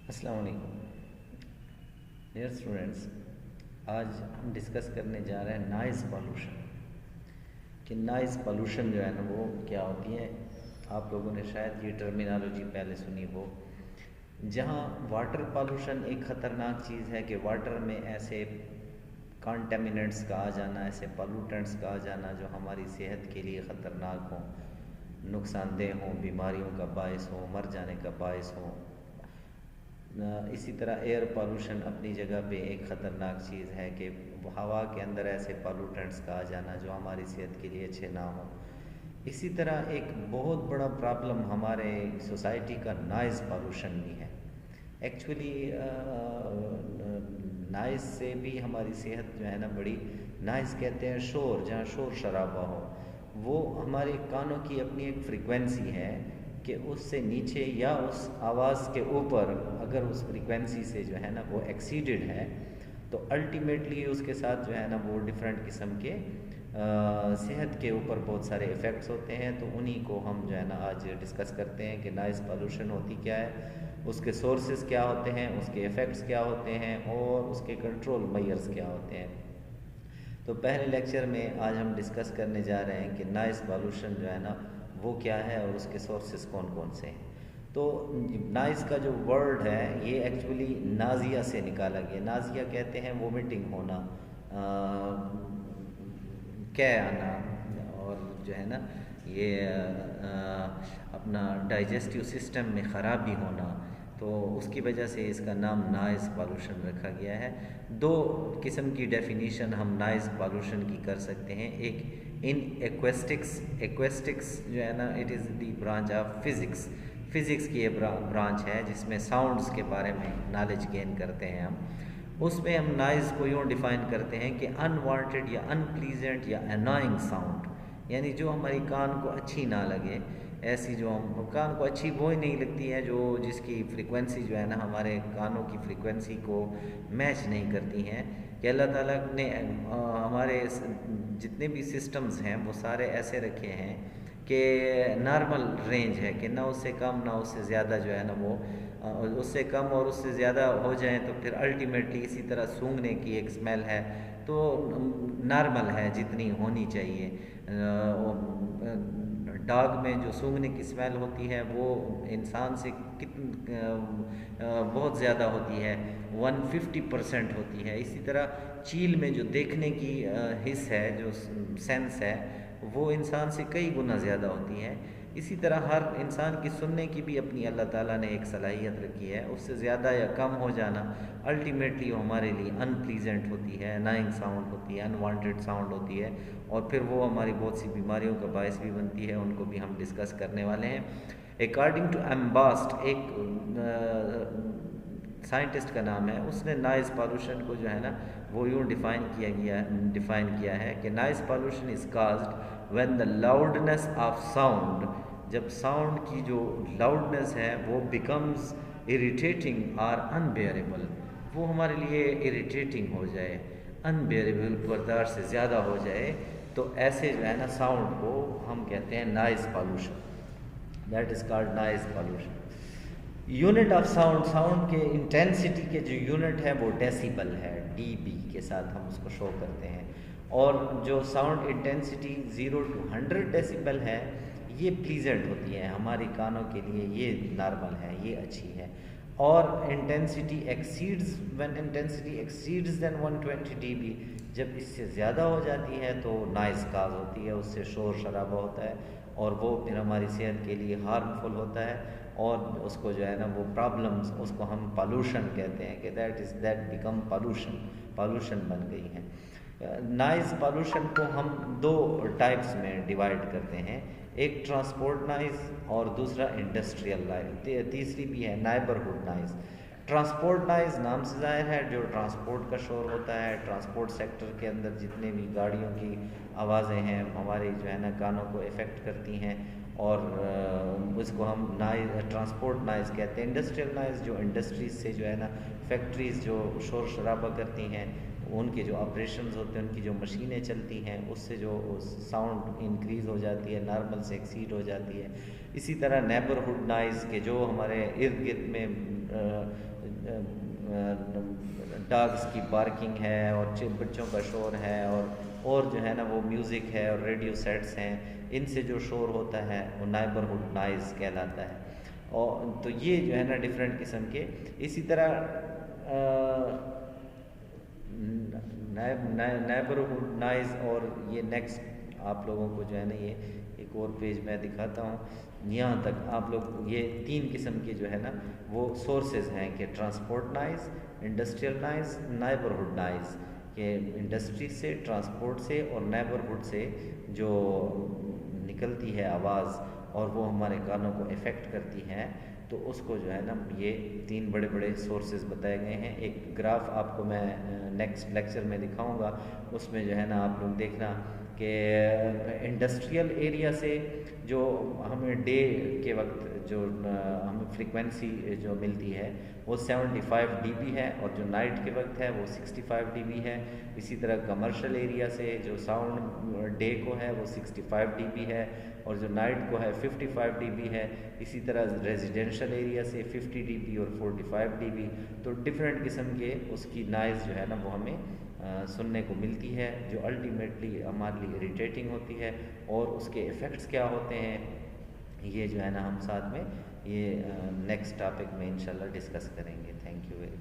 السلام علیکم dear students. آج ہم ڈسکس کرنے جا رہے ہیں نائز پالوشن کہ نائز پالوشن جو ہے نا وہ کیا ہوتی ہے. آپ لوگوں نے شاید یہ ٹرمینالوجی پہلے سنی ہو. جہاں واٹر پالوشن ایک خطرناک چیز ہے کہ واٹر میں ایسے کانٹامیننٹس کا آ جانا، ایسے پالوٹنٹس کا آ جانا جو ہماری صحت کے لیے خطرناک ہوں، نقصان دہ ہوں، بیماریوں کا باعث ہوں، مر جانے کا باعث ہوں. اسی طرح ایئر پالوشن اپنی جگہ پہ ایک خطرناک چیز ہے کہ ہوا کے اندر ایسے پالوٹنٹس کا آ جانا جو ہماری صحت کے لیے اچھے نہ ہوں. اسی طرح ایک بہت بڑا پرابلم ہمارے سوسائٹی کا نائز پالوشن بھی ہے. ایکچولی نائز سے بھی ہماری صحت جو ہے نا بڑی، نائز کہتے ہیں شور، جہاں شور شرابہ ہو، وہ ہمارے کانوں کی اپنی ایک فریکوینسی ہے کہ اس سے نیچے یا اس آواز کے اوپر اگر اس فریکوینسی سے جو ہے نا وہ ایکسیڈڈ ہے تو الٹیمیٹلی اس کے ساتھ جو ہے نا وہ ڈفرینٹ قسم کے صحت کے اوپر بہت سارے ایفیکٹس ہوتے ہیں. تو انہی کو ہم جو ہے نا آج ڈسکس کرتے ہیں کہ نائز پالوشن ہوتی کیا ہے، اس کے سورسز کیا ہوتے ہیں، اس کے ایفیکٹس کیا ہوتے ہیں، اور اس کے کنٹرول میئرز کیا ہوتے ہیں. تو پہلے لیکچر میں آج ہم ڈسکس کرنے جا رہے ہیں کہ نائز پالوشن جو ہے نا وہ کیا ہے اور اس کے سورسز کون کون سے ہیں. تو نائز کا جو ورڈ ہے یہ ایکچولی نازیہ سے نکالا گیا. نازیہ کہتے ہیں وومٹنگ ہونا، کہہ آنا، اور جو ہے نا یہ اپنا ڈائجسٹیو سسٹم میں خرابی ہونا. تو اس کی وجہ سے اس کا نام نائز پالوشن رکھا گیا ہے. دو قسم کی ڈیفینیشن ہم نائز پالوشن کی کر سکتے ہیں. ایک ان ایکویسٹکس جو ہے نا it is the branch of physics کی یہ برانچ ہے جس میں ساؤنڈز کے بارے میں نالج گین کرتے ہیں ہم. اس میں ہم نائز کو یوں ڈیفائن کرتے ہیں کہ انوانٹیڈ یا ان پلیزنٹ یا انوائنگ ساؤنڈ، یعنی جو ہماری کان کو اچھی نہ لگے، ایسی جو ہم کان کو اچھی وہی نہیں لگتی ہے جو جس کی فریکوینسی جو ہے نا ہمارے کانوں کی فریکوینسی کو میچ نہیں کرتی ہیں. کہ اللہ تعالیٰ نے ہمارے جتنے بھی سسٹمز ہیں وہ سارے ایسے رکھے ہیں کہ نارمل رینج ہے کہ نہ اس سے کم نہ اس سے زیادہ جو ہے نا وہ اس سے کم اور اس سے زیادہ ہو جائیں تو پھر الٹیمیٹلی اسی طرح سونگھنے کی ایک اسمیل ہے تو نارمل ہے جتنی ہونی چاہیے. ڈاگ میں جو سونگھنے کی اسمیل ہوتی ہے وہ انسان سے بہت زیادہ ہوتی ہے، 150% ہوتی ہے. اسی طرح چیل میں جو دیکھنے کی حس ہے، جو سینس ہے، وہ انسان سے کئی گنا زیادہ ہوتی ہے. اسی طرح ہر انسان کی سننے کی بھی اپنی اللہ تعالیٰ نے ایک صلاحیت رکھی ہے. اس سے زیادہ یا کم ہو جانا الٹیمیٹلی ہمارے لیے ان پلیزنٹ ہوتی ہے، نائنگ ساؤنڈ ہوتی ہے، انوانٹیڈ ساؤنڈ ہوتی ہے، اور پھر وہ ہماری بہت سی بیماریوں کا باعث بھی بنتی ہے. ان کو بھی ہم ڈسکس کرنے والے ہیں. اکارڈنگ ٹو ایمباسٹ، ایک سائنٹسٹ کا نام ہے، اس نے نائز پالوشن کو جو ہے نا وہ یوں ڈیفائن کیا ہے کہ nice pollution is caused when the loudness of sound, جب ساؤنڈ کی جو لاؤڈنس ہے وہ بیکمز اریٹیٹنگ اور انبیئریبل، وہ ہمارے لیے اریٹیٹنگ ہو جائے، انبیئریبل، برداشت سے زیادہ ہو جائے، تو ایسے جو ہے نا ساؤنڈ کو ہم کہتے ہیں nice pollution. That is called nice pollution. Unit of sound, sound کے انٹینسٹی کے جو یونٹ ہے وہ ڈیسیبل ہے، ڈی بی کے ساتھ ہم اس کو شو کرتے ہیں. اور جو ساؤنڈ انٹینسٹی 0 to 100 ڈیسیبل ہے یہ پلیزنٹ ہوتی ہے ہماری کانوں کے لیے، یہ نارمل ہے، یہ اچھی ہے. اور intensity exceeds, when intensity exceeds than 120 D B, جب اس سے زیادہ ہو جاتی ہے تو نائز کاز ہوتی ہے، اس سے شور شرابہ ہوتا ہے اور وہ پھر ہماری صحت کے لیے ہارمفل ہوتا ہے. اور اس کو جو ہے نا وہ پرابلمز، اس کو ہم پالوشن کہتے ہیں کہ دیٹ بیکم پالوشن بن گئی ہیں. نائز پالوشن کو ہم دو ٹائپس میں ڈیوائڈ کرتے ہیں، ایک ٹرانسپورٹ نائز اور دوسرا انڈسٹریل نائز، تیسری بھی ہے نیبرہڈ نائز. ٹرانسپورٹ نائز نام سے ظاہر ہے جو ٹرانسپورٹ کا شور ہوتا ہے. ٹرانسپورٹ سیکٹر کے اندر جتنے بھی گاڑیوں کی آوازیں ہیں ہمارے جو ہے نا کانوں کو افیکٹ کرتی ہیں، اور اس کو ہم ٹرانسپورٹ نائز کہتے ہیں. انڈسٹریل نائز جو انڈسٹریز سے جو ہے نا فیکٹریز جو شور شرابہ کرتی ہیں، ان کے جو آپریشنز ہوتے ہیں، ان کی جو مشینیں چلتی ہیں، اس سے جو ساؤنڈ انکریز ہو جاتی ہے، نارمل سے ایکسیڈ ہو جاتی ہے. اسی طرح نیبرہڈ نائز کے جو ہمارے ارد گرد میں ڈاگس کی بارکنگ ہے اور بچوں کا شور ہے اور جو ہے نا وہ میوزک ہے اور ریڈیو سیٹس ہیں، ان سے جو شور ہوتا ہے وہ نیبرہڈ نائز کہلاتا ہے۔ اور تو یہ جو ہے نا ڈفرینٹ قسم کے، اسی طرح نیبرہڈ نائز، اور یہ نیکسٹ آپ لوگوں کو جو ہے نا یہ ایک اور پیج میں دکھاتا ہوں، یہاں تک آپ لوگ یہ 3 قسم کے جو ہے نا وہ سورسز ہیں کہ transport nice, industrial nice, neighbourhood nice, کہ انڈسٹری سے، ٹرانسپورٹ سے اور نیبرہڈ سے جو نکلتی ہے آواز اور وہ ہمارے کانوں کو افیکٹ کرتی ہے، تو اس کو جو ہے نا یہ 3 بڑے بڑے سورسز بتائے گئے ہیں۔ ایک گراف آپ کو میں نیکسٹ لیکچر میں دکھاؤں گا، اس میں جو ہے نا آپ لوگ دیکھنا کہ انڈسٹریل ایریا سے جو ہمیں ڈے کے وقت جو ہمیں فریکوینسی جو ملتی ہے وہ 75 ڈی بی ہے، اور جو نائٹ کے وقت ہے وہ 65 ڈی بی ہے۔ اسی طرح کمرشل ایریا سے جو ساؤنڈ ڈے کو ہے وہ 65 ڈی بی ہے، اور جو نائٹ کو ہے 55 ڈی بی ہے۔ اسی طرح ریزیڈینشل ایریا سے 50 ڈی بی اور 45 ڈی بی۔ تو ڈفرینٹ قسم کے اس کی نائز جو ہے نا وہ ہمیں سننے کو ملتی ہے، جو الٹیمیٹلی ہمارے لیے اریٹیٹنگ ہوتی ہے، اور اس کے ایفیکٹس کیا ہوتے ہیں یہ جو ہے نا ہم ساتھ میں یہ نیکسٹ ٹاپک میں انشاءاللہ ڈسکس کریں گے۔ Thank you very much.